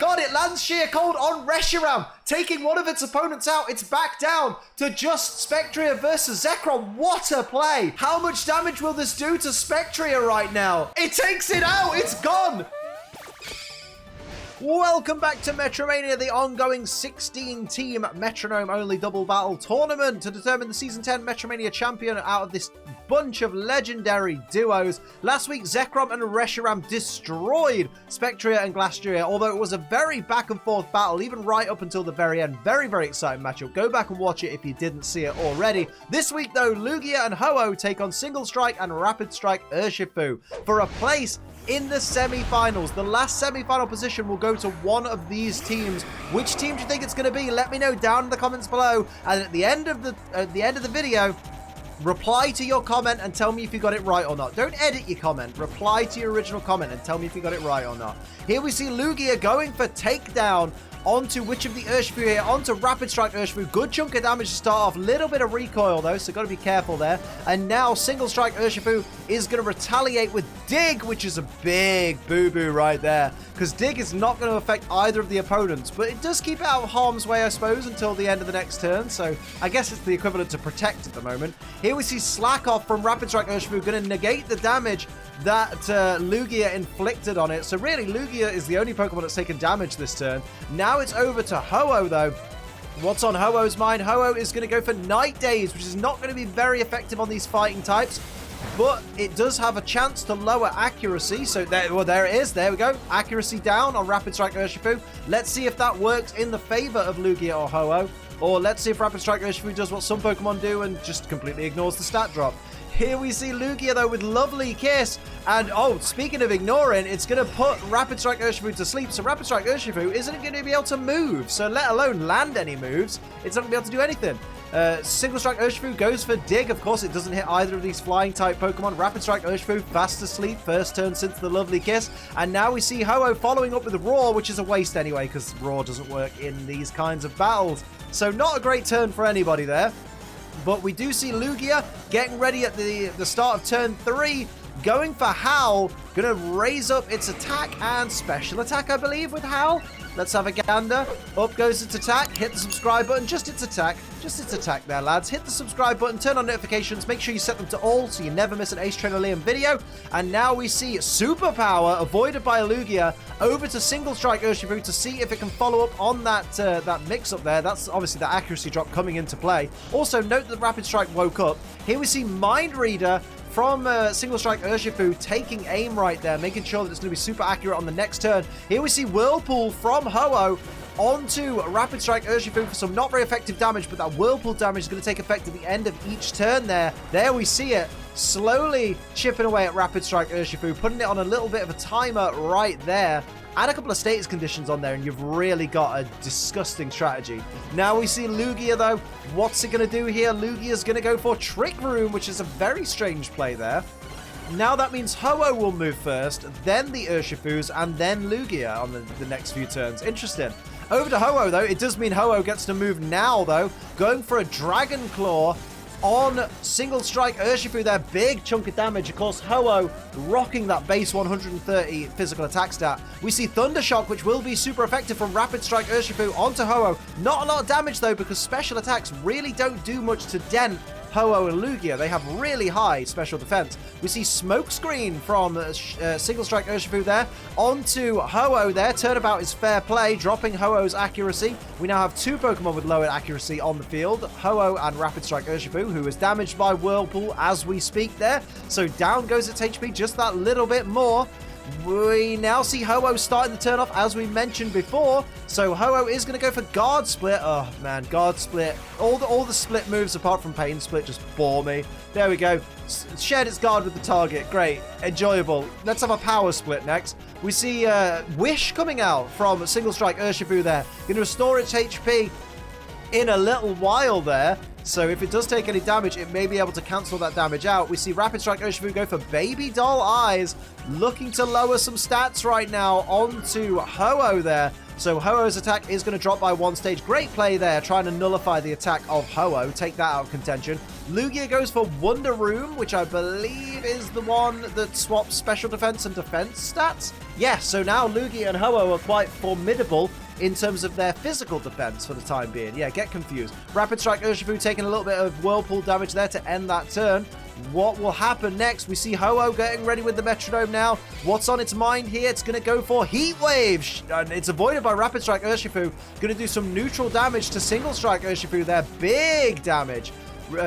god, it lands Sheer Cold on Reshiram, taking one of its opponents out. It's back down to just Spectrier versus Zekrom. What a play! How much damage will this do to Spectrier right now? It takes it out! It's gone! Welcome back to MetroMania, the ongoing 16-team metronome-only double battle tournament to determine the Season 10 MetroMania Champion out of this bunch of legendary duos. Last week, Zekrom and Reshiram destroyed Spectrier and Glastrier, although it was a very back-and-forth battle, even right up until the very end. Very, very exciting matchup. Go back and watch it if you didn't see it already. This week, though, Lugia and Ho-Oh take on Single Strike and Rapid Strike Urshifu for a place in the semi-finals. The last semi-final position will go to one of these teams. Which team do you think it's going to be? Let me know down in the comments below. And at the end of the video, reply to your comment and tell me if you got it right or not. Don't edit your comment. Reply to your original comment and tell me if you got it right or not. Here we see Lugia going for takedown onto which of the Urshifu here, onto Rapid Strike Urshifu. Good chunk of damage to start off. Little bit of recoil though, so got to be careful there. And now Single Strike Urshifu is going to retaliate with Dig, which is a big boo-boo right there. Because Dig is not going to affect either of the opponents, but it does keep it out of harm's way, I suppose, until the end of the next turn. So I guess it's the equivalent to Protect at the moment. Here we see Slack Off from Rapid Strike Urshifu, going to negate the damage that Lugia inflicted on it. So really, Lugia is the only Pokemon that's taken damage this turn. Now it's over to Ho-Oh, though. What's on Ho-Oh's mind? Ho-Oh is going to go for Night Daze, which is not going to be very effective on these fighting types, but it does have a chance to lower accuracy. So there it is. There we go. Accuracy down on Rapid Strike Urshifu. Let's see if that works in the favor of Lugia or Ho-Oh. Or let's see if Rapid Strike Urshifu does what some Pokemon do and just completely ignores the stat drop. Here we see Lugia, though, with Lovely Kiss. And, oh, speaking of ignoring, it's going to put Rapid Strike Urshifu to sleep. So Rapid Strike Urshifu isn't going to be able to move. So let alone land any moves, it's not going to be able to do anything. Single Strike Urshifu goes for Dig. Of course, it doesn't hit either of these flying-type Pokemon. Rapid Strike Urshifu fast asleep. First turn since the Lovely Kiss. And now we see Ho-Oh following up with Roar, which is a waste anyway, because Roar doesn't work in these kinds of battles. So not a great turn for anybody there. But we do see Lugia getting ready at the start of turn 3, going for Howl, going to raise up its attack and special attack, I believe, with Howl. Let's have a gander. Up goes its attack. Hit the subscribe button. Just its attack. Just its attack there, lads. Hit the subscribe button. Turn on notifications. Make sure you set them to all so you never miss an Ace Trainer Liam video. And now we see Superpower avoided by Lugia over to Single Strike Urshifu to see if it can follow up on that mix-up there. That's obviously the accuracy drop coming into play. Also, note that Rapid Strike woke up. Here we see Mind Reader from Single Strike Urshifu taking aim right there, making sure that it's going to be super accurate on the next turn. Here we see Whirlpool from Ho-Oh onto Rapid Strike Urshifu for some not very effective damage, but that Whirlpool damage is going to take effect at the end of each turn there. There we see it, slowly chipping away at Rapid Strike Urshifu, putting it on a little bit of a timer right there. Add a couple of status conditions on there and you've really got a disgusting strategy. Now we see Lugia, though. What's it going to do here? Lugia's going to go for Trick Room, which is a very strange play there. Now that means Ho-Oh will move first, then the Urshifus, and then Lugia on the next few turns. Interesting. Over to Ho-Oh, though. It does mean Ho-Oh gets to move now, though. Going for a Dragon Claw on Single Strike Urshifu there. Big chunk of damage. Of course, Ho-Oh rocking that base 130 physical attack stat. We see Thunder Shock, which will be super effective from Rapid Strike Urshifu onto Ho-Oh. Not a lot of damage, though, because special attacks really don't do much to dent Ho-Oh and Lugia. They have really high special defense. We see Smokescreen from Single Strike Urshifu there onto Ho-Oh there. Turnabout is fair play, dropping Ho-Oh's accuracy. We now have two Pokemon with lower accuracy on the field, Ho-Oh and Rapid Strike Urshifu, who is damaged by Whirlpool as we speak there. So down goes its HP just that little bit more. We now see Ho-Oh starting the turn off, as we mentioned before. So Ho-Oh is going to go for Guard Split. Oh, man, Guard Split. All the split moves apart from Pain Split just bore me. There we go. Shared its guard with the target. Great. Enjoyable. Let's have a Power Split next. We see Wish coming out from Single Strike Urshifu there. Going to restore its HP in a little while there. So if it does take any damage, it may be able to cancel that damage out. We see Rapid Strike Urshifu go for Baby Doll Eyes, looking to lower some stats right now onto Ho-Oh there. So Ho-Oh's attack is going to drop by 1 stage. Great play there, trying to nullify the attack of Ho-Oh. Take that out of contention. Lugia goes for Wonder Room, which I believe is the one that swaps special defense and defense stats. Yes, so now Lugia and Ho-Oh are quite formidable in terms of their physical defense for the time being. Yeah, get confused. Rapid Strike Urshifu taking a little bit of Whirlpool damage there to end that turn. What will happen next? We see Ho-Oh getting ready with the Metronome now. What's on its mind here? It's going to go for Heat Wave. And it's avoided by Rapid Strike Urshifu. Going to do some neutral damage to Single Strike Urshifu there. Big damage.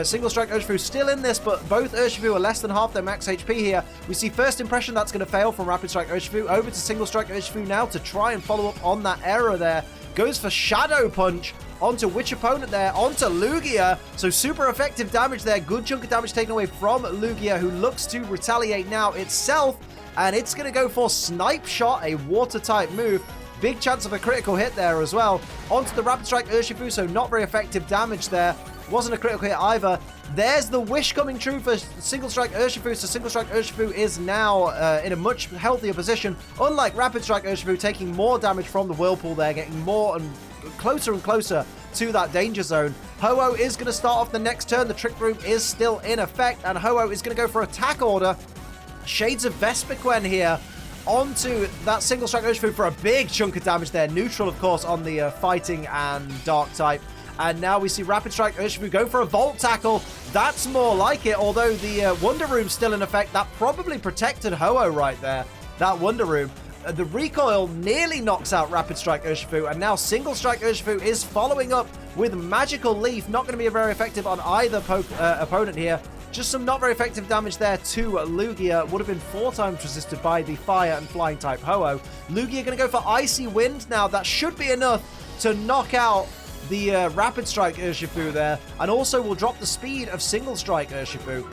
Single Strike Urshifu still in this, but both Urshifu are less than half their max HP here. We see First Impression, that's going to fail from Rapid Strike Urshifu. Over to Single Strike Urshifu now to try and follow up on that error there. Goes for Shadow Punch onto which opponent there? Onto Lugia. So super effective damage there. Good chunk of damage taken away from Lugia, who looks to retaliate now itself. And it's going to go for Snipe Shot, a water-type move. Big chance of a critical hit there as well. Onto the Rapid Strike Urshifu, so not very effective damage there. Wasn't a critical hit either. There's the wish coming true for Single Strike Urshifu. So Single Strike Urshifu is now in a much healthier position. Unlike Rapid Strike Urshifu, taking more damage from the Whirlpool there, getting more and closer to that danger zone. Ho-Oh is going to start off the next turn. The Trick Room is still in effect, and Ho-Oh is going to go for attack order. Shades of Vespiquen here onto that Single Strike Urshifu for a big chunk of damage there. Neutral, of course, on the Fighting and Dark type. And now we see Rapid Strike Urshifu go for a Volt Tackle. That's more like it, although the Wonder Room's still in effect. That probably protected Ho-Oh right there, that Wonder Room. The recoil nearly knocks out Rapid Strike Urshifu, and now Single Strike Urshifu is following up with Magical Leaf. Not going to be very effective on either opponent here. Just some not very effective damage there to Lugia. Would have been 4 times resisted by the Fire and Flying type Ho-Oh. Lugia going to go for Icy Wind now. That should be enough to knock out the Rapid Strike Urshifu there, and also will drop the speed of Single Strike Urshifu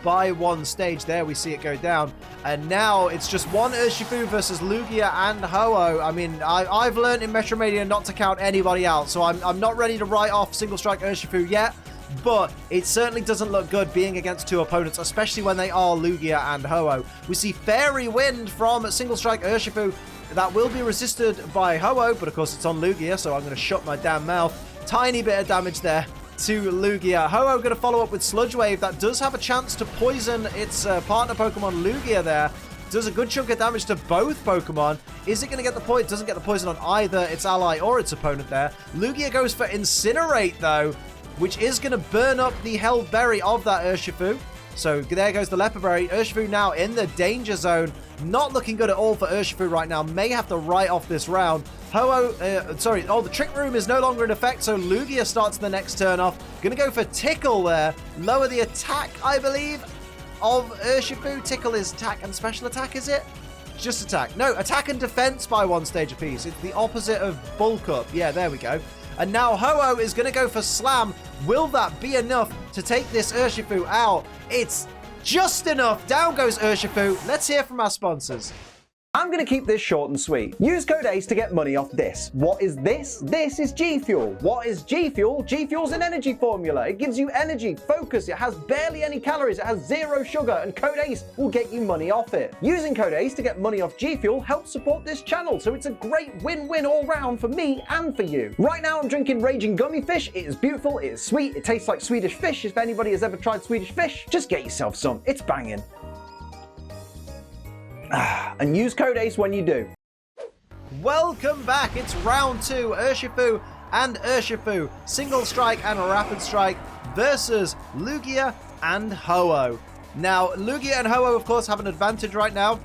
by 1 stage. There we see it go down, and now it's just one Urshifu versus Lugia and Ho-Oh. I mean, I've learned in MetroMania not to count anybody out, so I'm not ready to write off Single Strike Urshifu yet, but it certainly doesn't look good being against 2 opponents, especially when they are Lugia and Ho-Oh. We see Fairy Wind from Single Strike Urshifu. That will be resisted by Ho-Oh, but of course it's on Lugia, so I'm going to shut my damn mouth. Tiny bit of damage there to Lugia. Ho-Oh going to follow up with Sludge Wave. That does have a chance to poison its partner Pokemon Lugia there. Does a good chunk of damage to both Pokemon. Is it going to get the poison? Doesn't get the poison on either its ally or its opponent there. Lugia goes for Incinerate though, which is going to burn up the Held Berry of that Urshifu. So there goes the Leper Berry. Urshifu now in the danger zone. Not looking good at all for Urshifu right now. May have to write off this round. The Trick Room is no longer in effect, so Lugia starts the next turn off. Gonna go for Tickle there. Lower the attack, I believe, of Urshifu. Tickle is attack and special attack, is it? Just attack. No, attack and defense by 1 stage apiece. It's the opposite of Bulk Up. Yeah, there we go. And now Ho-Oh is going to go for Slam. Will that be enough to take this Urshifu out? It's just enough. Down goes Urshifu. Let's hear from our sponsors. I'm going to keep this short and sweet. Use code ACE to get money off this. What is this? This is G Fuel. What is G Fuel? G Fuel's an energy formula. It gives you energy, focus, it has barely any calories, it has 0 sugar, and code ACE will get you money off it. Using code ACE to get money off G Fuel helps support this channel, so it's a great win-win all round for me and for you. Right now I'm drinking Raging Gummy Fish. It is beautiful, it is sweet, it tastes like Swedish fish. If anybody has ever tried Swedish fish, just get yourself some. It's banging. And use code ACE when you do. Welcome back. It's round 2. Urshifu and Urshifu. Single Strike and Rapid Strike versus Lugia and Ho-Oh. Now, Lugia and Ho-Oh, of course, have an advantage right now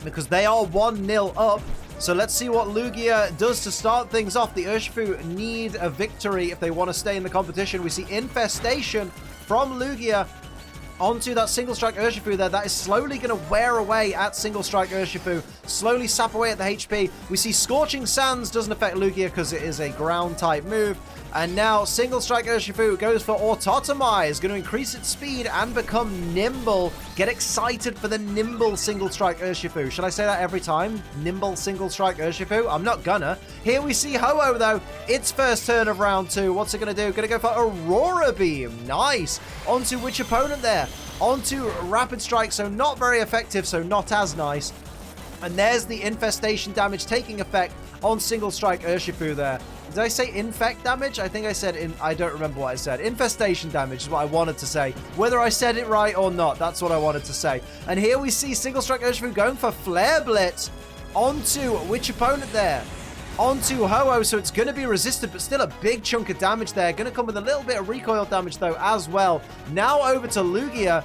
because they are 1-0 up. So let's see what Lugia does to start things off. The Urshifu need a victory if they want to stay in the competition. We see Infestation from Lugia. onto that Single Strike Urshifu there. That is slowly going to wear away at Single Strike Urshifu, slowly sap away at the HP. We see Scorching Sands doesn't affect Lugia because it is a ground type move. And now Single Strike Urshifu goes for Autotomize, going to increase its speed and become nimble. Get excited for the nimble Single Strike Urshifu. Should I say that every time? Nimble Single Strike Urshifu? I'm not gonna. Here we see Ho-Oh though, its first turn of round 2. What's it going to do? Going to go for Aurora Beam. Nice. Onto which opponent there? Onto Rapid Strike, so not very effective, so not as nice. And there's the infestation damage taking effect on Single Strike Urshifu there. Did I say infect damage? I think I said I don't remember what I said. Infestation damage is what I wanted to say. Whether I said it right or not, that's what I wanted to say. And here we see Single Strike Urshifu going for Flare Blitz onto which opponent there? Onto Ho-Oh, so it's going to be resisted, but still a big chunk of damage there. Going to come with a little bit of recoil damage, though, as well. Now over to Lugia.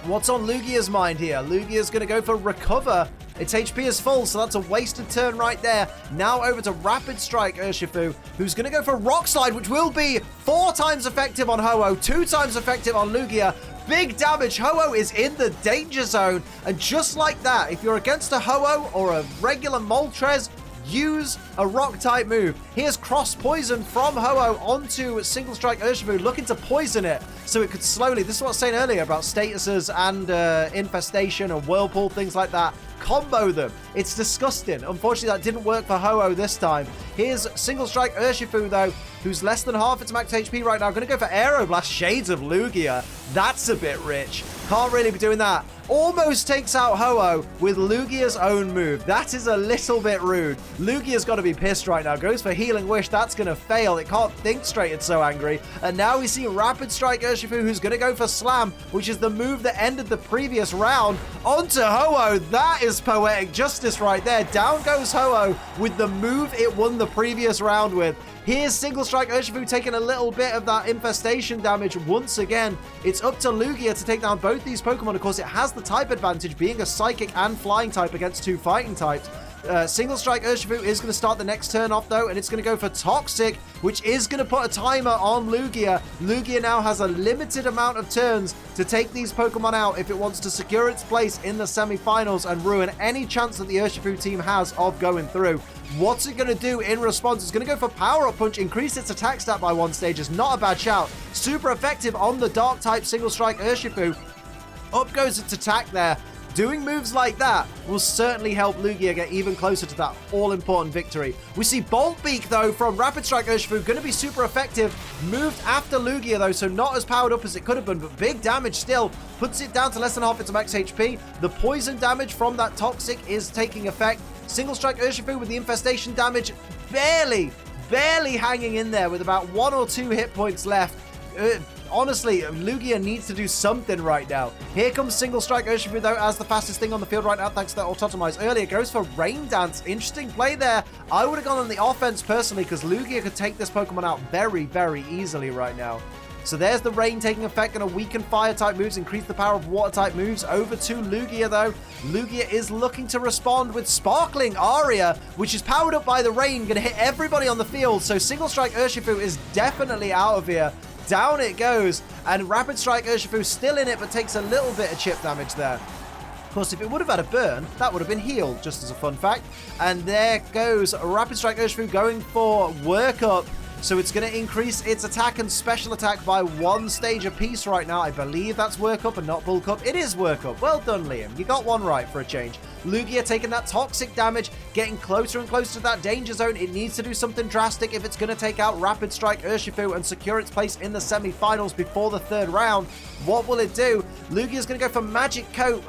What's on Lugia's mind here? Lugia's going to go for Recover. Its HP is full, so that's a wasted turn right there. Now over to Rapid Strike Urshifu, who's going to go for Rock Slide, which will be 4 times effective on Ho-Oh, 2 times effective on Lugia. Big damage. Ho-Oh is in the danger zone. And just like that, if you're against a Ho-Oh or a regular Moltres, use a rock type move. Here's Cross Poison from Ho-Oh onto Single Strike Urshifu, looking to poison it so it could slowly, this is what I was saying earlier about statuses and infestation and whirlpool, things like that. Combo them. It's disgusting. Unfortunately, that didn't work for Ho-Oh this time. Here's Single Strike Urshifu, though, who's less than half its max HP right now. Going to go for Aeroblast, Shades of Lugia. That's a bit rich. Can't really be doing that. Almost takes out Ho-Oh with Lugia's own move. That is a little bit rude. Lugia's got to be pissed right now. Goes for Healing Wish. That's going to fail. It can't think straight. It's so angry. And now we see Rapid Strike Urshifu, who's going to go for Slam, which is the move that ended the previous round. Onto Ho-Oh. That is poetic justice right there. Down goes Ho-Oh with the move it won the previous round with. Here's Single Strike Urshifu taking a little bit of that infestation damage once again. It's up to Lugia to take down both these Pokemon. Of course, it has the type advantage, being a Psychic and Flying type against 2 fighting types. Single Strike Urshifu is going to start the next turn off, though, and it's going to go for Toxic, which is going to put a timer on Lugia. Lugia now has a limited amount of turns to take these Pokemon out if it wants to secure its place in the semi-finals and ruin any chance that the Urshifu team has of going through. What's it going to do in response? It's going to go for Power Up Punch, increase its attack stat by 1 stage. Is not a bad shout. Super effective on the Dark type Single Strike Urshifu. Up goes its attack there. Doing moves like that will certainly help Lugia get even closer to that all-important victory. We see Bolt Beak, though, from Rapid Strike Urshifu, going to be super effective. Moved after Lugia, though, so not as powered up as it could have been, but big damage still. Puts it down to less than half its max HP. The poison damage from that Toxic is taking effect. Single Strike Urshifu with the infestation damage barely hanging in there with about 1 or 2 hit points left. Honestly, Lugia needs to do something right now. Here comes Single Strike Urshifu, though, as the fastest thing on the field right now, thanks to that Autotomize earlier. Goes for Rain Dance. Interesting play there. I would have gone on the offense personally, because Lugia could take this Pokemon out very, very easily right now. So there's the Rain taking effect, going to weaken Fire-type moves, increase the power of Water-type moves. Over to Lugia, though. Lugia is looking to respond with Sparkling Aria, which is powered up by the Rain, going to hit everybody on the field. So Single Strike Urshifu is definitely out of here. Down it goes, and Rapid Strike Urshifu still in it, but takes a little bit of chip damage there. Of course, if it would have had a burn, that would have been healed, just as a fun fact. And there goes Rapid Strike Urshifu going for Work Up. So it's going to increase its attack and special attack by 1 stage apiece right now. I believe that's Work Up and not Bulk Up. It is Work Up. Well done, Liam. You got one right for a change. Lugia taking that toxic damage, getting closer and closer to that danger zone. It needs to do something drastic if it's going to take out Rapid Strike Urshifu and secure its place in the semi-finals before the 3rd round. What will it do? Lugia's going to go for Magic Coat.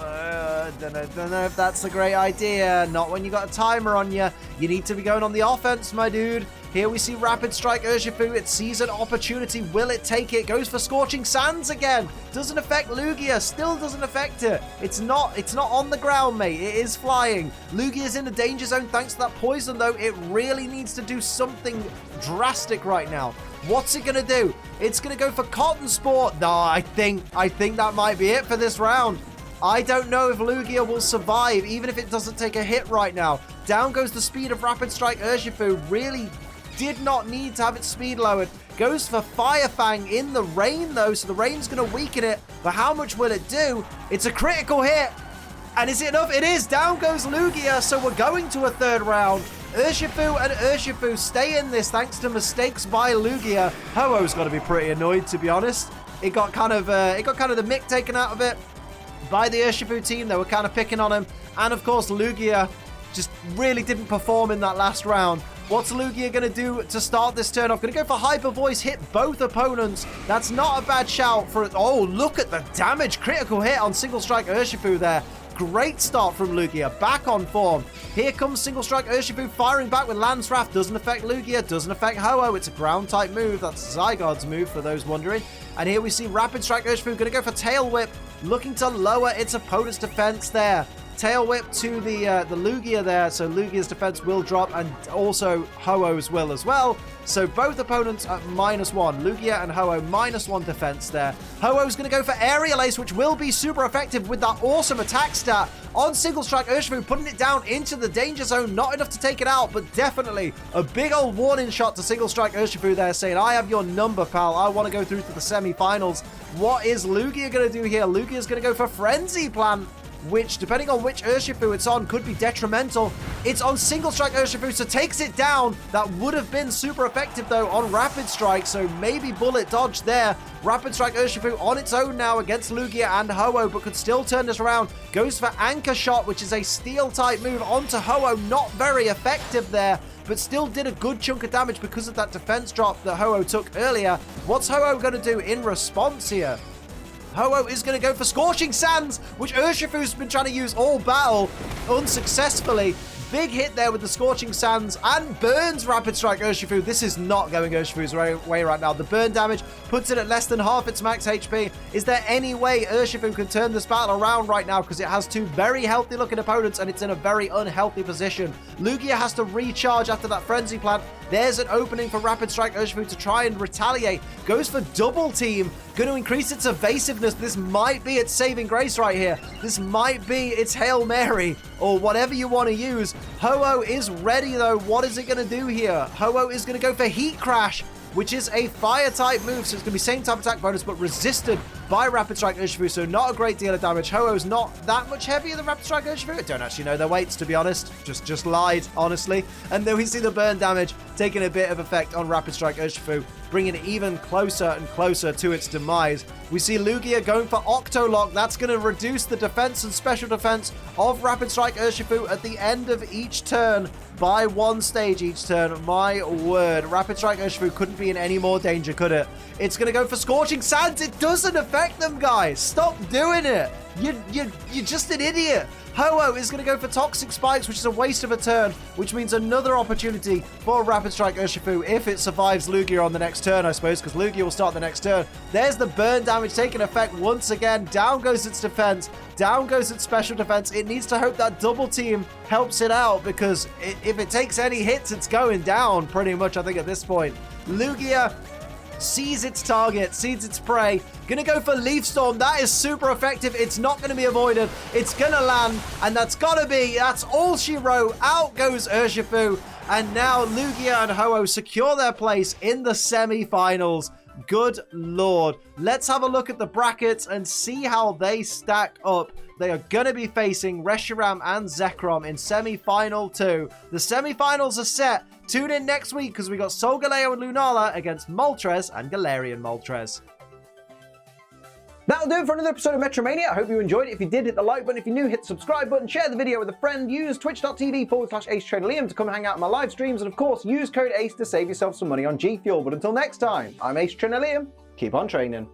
Don't know if that's a great idea. Not when you got a timer on you. You need to be going on the offense, my dude. Here we see Rapid Strike Urshifu. It sees an opportunity. Will it take it? Goes for Scorching Sands again. Doesn't affect Lugia. Still doesn't affect it. It's not on the ground, mate. It is flying. Lugia's in the danger zone thanks to that poison, though. It really needs to do something drastic right now. What's it going to do? It's going to go for Cotton Sport. No, I think that might be it for this round. I don't know if Lugia will survive, even if it doesn't take a hit right now. Down goes the speed of Rapid Strike Urshifu. Really did not need to have its speed lowered. Goes for Fire Fang in the rain, though, so the rain's going to weaken it. But how much will it do? It's a critical hit. And is it enough? It is. Down goes Lugia, so we're going to a third round. Urshifu and Urshifu stay in this thanks to mistakes by Lugia. Ho-Oh's got to be pretty annoyed, to be honest. It got kind of the mick taken out of it by the Urshifu team. They were kind of picking on him. And of course, Lugia just really didn't perform in that last round. What's Lugia going to do to start this turn off? Going to go for Hyper Voice, hit both opponents. That's not a bad shout for it. Oh, look at the damage. Critical hit on Single Strike Urshifu there. Great start from Lugia, back on form. Here comes Single Strike Urshifu firing back with Lance Wrath. Doesn't affect Lugia, doesn't affect Ho-Oh. It's a ground type move. That's Zygarde's move for those wondering. And here we see Rapid Strike Urshifu going to go for Tail Whip, looking to lower its opponent's defense there. Tail Whip to the Lugia there, so Lugia's defense will drop, and also Ho-Oh's will as well. So both opponents at -1. Lugia and Ho-Oh -1 defense there. Ho-Oh's going to go for Aerial Ace, which will be super effective with that awesome attack stat on Single Strike Urshifu, putting it down into the danger zone. Not enough to take it out, but definitely a big old warning shot to Single Strike Urshifu there, saying, I have your number, pal. I want to go through to the semi-finals. What is Lugia going to do here? Lugia's going to go for Frenzy Plant, which, depending on which Urshifu it's on, could be detrimental. It's on Single Strike Urshifu, so takes it down. That would have been super effective, though, on Rapid Strike, so maybe bullet dodge there. Rapid Strike Urshifu on its own now against Lugia and Ho-Oh, but could still turn this around. Goes for Anchor Shot, which is a Steel-type move onto Ho-Oh. Not very effective there, but still did a good chunk of damage because of that defense drop that Ho-Oh took earlier. What's Ho-Oh going to do in response here? Ho-Oh is going to go for Scorching Sands, which Urshifu's been trying to use all battle unsuccessfully. Big hit there with the Scorching Sands and burns Rapid Strike Urshifu. This is not going Urshifu's way right now. The burn damage puts it at less than half its max HP. Is there any way Urshifu can turn this battle around right now? Because it has two very healthy looking opponents and it's in a very unhealthy position. Lugia has to recharge after that Frenzy Plant. There's an opening for Rapid Strike Urshifu to try and retaliate. Goes for Double Team. Going to increase its evasiveness. This might be its saving grace right here. This might be its Hail Mary or whatever you want to use. Ho-Oh is ready, though. What is it going to do here? Ho-Oh is going to go for Heat Crash, which is a fire-type move, so it's going to be same type attack bonus, but resisted by Rapid Strike Urshifu, so not a great deal of damage. Ho-Oh's not that much heavier than Rapid Strike Urshifu. I don't actually know their weights, to be honest. Just lied, honestly. And then we see the burn damage taking a bit of effect on Rapid Strike Urshifu, bringing it even closer and closer to its demise. We see Lugia going for Octolock. That's going to reduce the defense and special defense of Rapid Strike Urshifu at the end of each turn by 1 stage each turn. My word, Rapid Strike Urshifu couldn't be in any more danger, could it? It's going to go for Scorching Sands. It doesn't affect them, guys. Stop doing it. You're just an idiot. Ho-Oh is going to go for Toxic Spikes, which is a waste of a turn, which means another opportunity for Rapid Strike Urshifu if it survives Lugia on the next turn, I suppose, because Lugia will start the next turn. There's the burn damage taking effect once again. Down goes its defense. Down goes its special defense. It needs to hope that Double Team helps it out, because if it takes any hits, it's going down pretty much, I think, at this point. Lugia sees its target, sees its prey. Gonna go for Leaf Storm. That is super effective. It's not gonna be avoided. It's gonna land, and that's all she wrote. Out goes Urshifu, and now Lugia and Ho-Oh secure their place in the semi-finals. Good lord. Let's have a look at the brackets and see how they stack up. They are going to be facing Reshiram and Zekrom in semi-final 2. The semi-finals are set. Tune in next week because we got Solgaleo and Lunala against Moltres and Galarian Moltres. That'll do it for another episode of MetroMania. I hope you enjoyed it. If you did, hit the like button. If you're new, hit the subscribe button. Share the video with a friend. Use twitch.tv/AceTrainerLiam to come hang out in my live streams. And of course, use code ACE to save yourself some money on G Fuel. But until next time, I'm Ace Trainer Liam. Keep on training.